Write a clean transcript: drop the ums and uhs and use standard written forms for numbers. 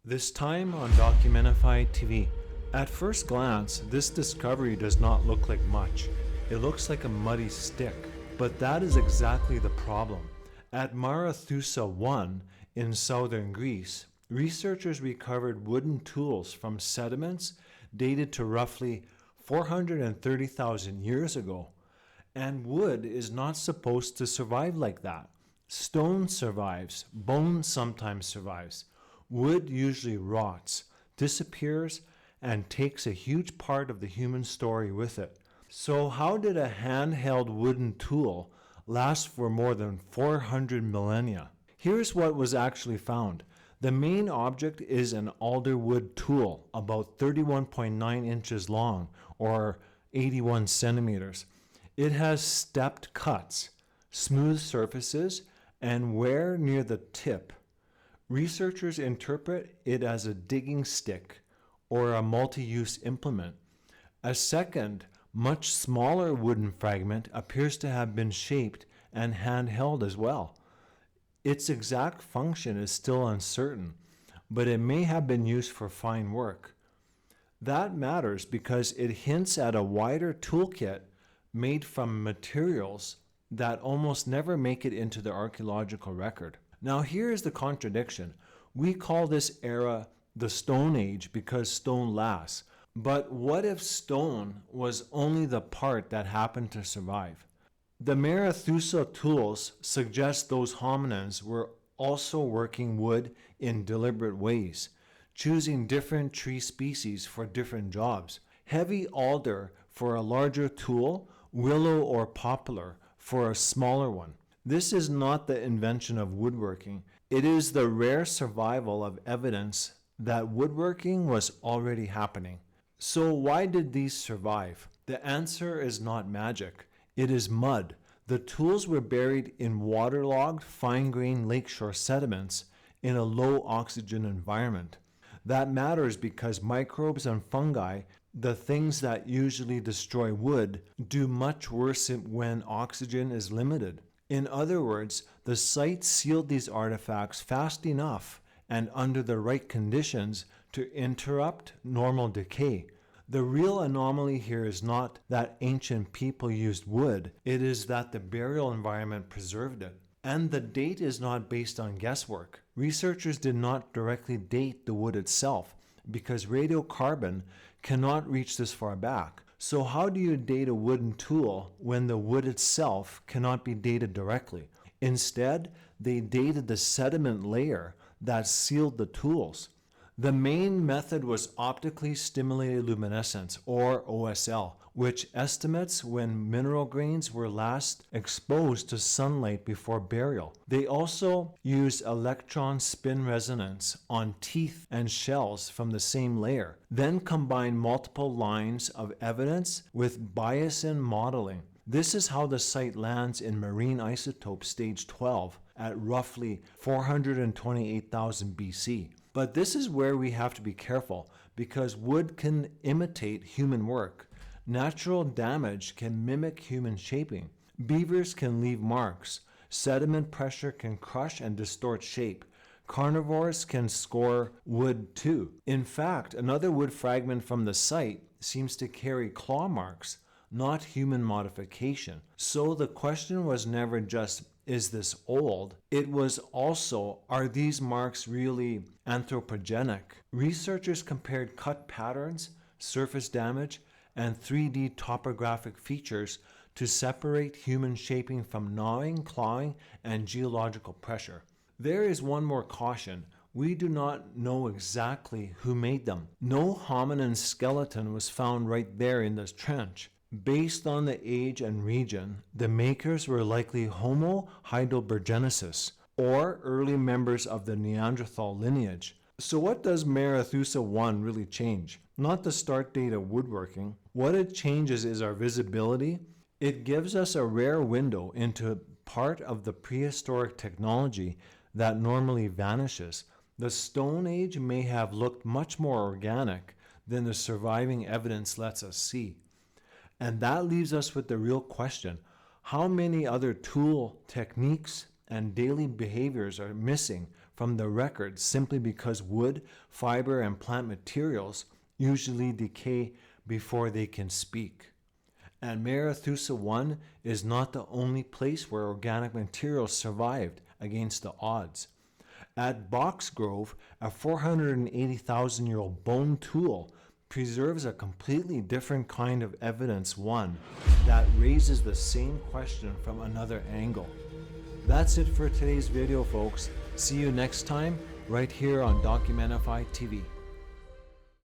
This time on Documentify TV. At first glance, this discovery does not look like much. It looks like a muddy stick, but that is exactly the problem. At Marathousa 1 in southern Greece, researchers recovered wooden tools from sediments dated to roughly 430,000 years ago. And wood is not supposed to survive like that. Stone survives, bone sometimes survives. Wood usually rots, disappears, and takes a huge part of the human story with it. So how did a handheld wooden tool last for more than 400 millennia? Here's what was actually found. The main object is an alder wood tool, about 31.9 inches long, or 81 centimeters. It has stepped cuts, smooth surfaces, and wear near the tip. Researchers interpret it as a digging stick or a multi-use implement. A second, much smaller wooden fragment appears to have been shaped and handheld as well. Its exact function is still uncertain, but it may have been used for fine work. That matters because it hints at a wider toolkit made from materials that almost never make it into the archaeological record. Now here is the contradiction. We call this era the Stone Age because stone lasts. But what if stone was only the part that happened to survive? The Marathousa tools suggest those hominins were also working wood in deliberate ways, choosing different tree species for different jobs. Heavy alder for a larger tool, willow or poplar for a smaller one. This is not the invention of woodworking. It is the rare survival of evidence that woodworking was already happening. So why did these survive? The answer is not magic. It is mud. The tools were buried in waterlogged, fine-grained lakeshore sediments in a low oxygen environment. That matters because microbes and fungi, the things that usually destroy wood, do much worse when oxygen is limited. In other words, the site sealed these artifacts fast enough and under the right conditions to interrupt normal decay. The real anomaly here is not that ancient people used wood, it is that the burial environment preserved it. And the date is not based on guesswork. Researchers did not directly date the wood itself because radiocarbon cannot reach this far back. So how do you date a wooden tool when the wood itself cannot be dated directly? Instead, they dated the sediment layer that sealed the tools. The main method was optically stimulated luminescence, or OSL, which estimates when mineral grains were last exposed to sunlight before burial. They also used electron spin resonance on teeth and shells from the same layer, then combined multiple lines of evidence with Bayesian modeling. This is how the site lands in marine isotope stage 12 at roughly 428,000 BC. But this is where we have to be careful because wood can imitate human work. Natural damage can mimic human shaping. Beavers can leave marks. Sediment pressure can crush and distort shape. Carnivores can score wood too. In fact, another wood fragment from the site seems to carry claw marks, not human modification. So the question was never just, is this old? It was also, are these marks really anthropogenic? Researchers compared cut patterns, surface damage, and 3D topographic features to separate human shaping from gnawing, clawing, and geological pressure. There is one more caution. We do not know exactly who made them. No hominin skeleton was found right there in this trench. Based on the age and region, the makers were likely Homo heidelbergensis, or early members of the Neanderthal lineage. So what does Marathousa 1 really change? Not the start date of woodworking. What it changes is our visibility. It gives us a rare window into part of the prehistoric technology that normally vanishes. The Stone Age may have looked much more organic than the surviving evidence lets us see. And that leaves us with the real question, how many other tool techniques and daily behaviors are missing from the record simply because wood, fiber, and plant materials usually decay before they can speak. And Marathousa 1 is not the only place where organic materials survived against the odds. At Boxgrove, a 480,000-year-old bone tool preserves a completely different kind of evidence, one that raises the same question from another angle. That's it for today's video, folks. See you next time, right here on Documentify TV.